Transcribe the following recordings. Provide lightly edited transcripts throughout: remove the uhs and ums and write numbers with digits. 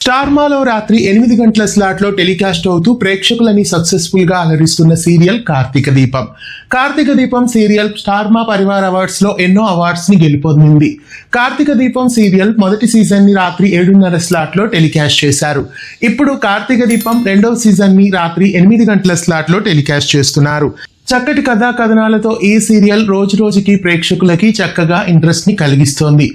స్టార్మాలో రాత్రి 8 గంటల స్లాట్ లో టెలికాస్ట్ అవుతూ ప్రేక్షకులని సక్సెస్ఫుల్ గా అలరిస్తున్న సీరియల్ కార్తీక దీపం. కార్తీక దీపం సీరియల్ స్టార్మా పరివార్ అవార్డ్స్ లో ఎన్నో అవార్డ్స్ ని గెలుపొందింది. కార్తీక దీపం సీరియల్ మొదటి సీజన్ ని రాత్రి 7:30 స్లాట్ లో టెలికాస్ట్ చేశారు. ఇప్పుడు కార్తీక దీపం రెండవ సీజన్ ని రాత్రి 8 గంటల స్లాట్ లో టెలికాస్ట్ చేస్తున్నారు. చక్కటి కథా కథనాలతో ఈ సీరియల్ రోజు రోజుకి ప్రేక్షకులకి చక్కగా ఇంట్రెస్ట్ ని కలిగిస్తోంది.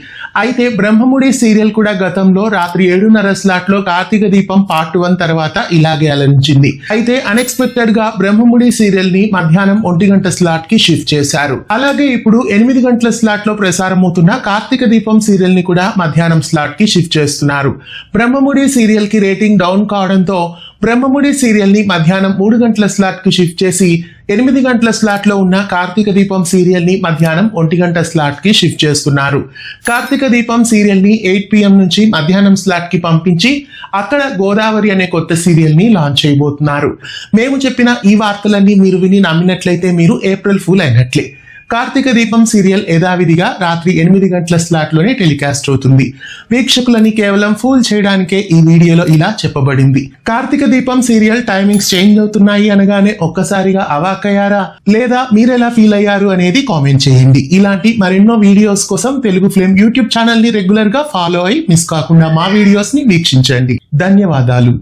అయితే బ్రహ్మముడి సీరియల్ కూడా గతంలో రాత్రి 7:30 స్లాట్ లో కార్తీక దీపం పార్ట్ 1 తర్వాత ఇలాగే అలరించింది. అయితే అన్ఎక్స్పెక్టెడ్ గా బ్రహ్మముడి సీరియల్ ని మధ్యాహ్నం 1 గంట స్లాట్ కి షిఫ్ట్ చేశారు. అలాగే ఇప్పుడు 8 గంటల స్లాట్ లో ప్రసారమవుతున్న కార్తీక దీపం సీరియల్ ని కూడా మధ్యాహ్నం స్లాట్ కి షిఫ్ట్ చేస్తున్నారు. బ్రహ్మముడి సీరియల్ కి రేటింగ్ డౌన్ కావడంతో బ్రహ్మముడి సీరియల్ ని మధ్యాహ్నం 3 గంటల స్లాట్ కి షిఫ్ట్ చేసి 8 గంటల స్లాట్ లో ఉన్న కార్తీక దీపం సీరియల్ ని మధ్యాహ్నం 1 గంట స్లాట్ కి షిఫ్ట్ చేస్తున్నారు. కార్తీక దీపం సీరియల్ ని 8 PM నుంచి మధ్యాహ్నం స్లాట్ కి పంపించి అక్కడ గోదావరి అనే కొత్త సీరియల్ ని లాంచ్ చేయబోతున్నారు. మేము చెప్పిన ఈ వార్తలన్నీ మీరు విని నమ్మినట్లయితే మీరు ఏప్రిల్ ఫూల్ అయినట్లే. కార్తీక దీపం సీరియల్ యథావిధిగా రాత్రి 8 గంటల స్లాట్ లోనే టెలికాస్ట్ అవుతుంది. వీక్షకులని కేవలం ఫూల్ చేయడానికే ఈ వీడియోలో ఇలా చెప్పబడింది. కార్తీక దీపం సీరియల్ టైమింగ్స్ చేంజ్ అవుతున్నాయి అనగానే ఒక్కసారిగా అవాక్కయ్యారా లేదా మీరెలా ఫీల్ అయ్యారు అనేది కామెంట్ చేయండి. ఇలాంటి మరెన్నో వీడియోస్ కోసం తెలుగు ఫ్లేమ్ యూట్యూబ్ ఛానల్ ని రెగ్యులర్ గా ఫాలో అయి మిస్ కాకుండా మా వీడియోస్ ని వీక్షించండి. ధన్యవాదాలు.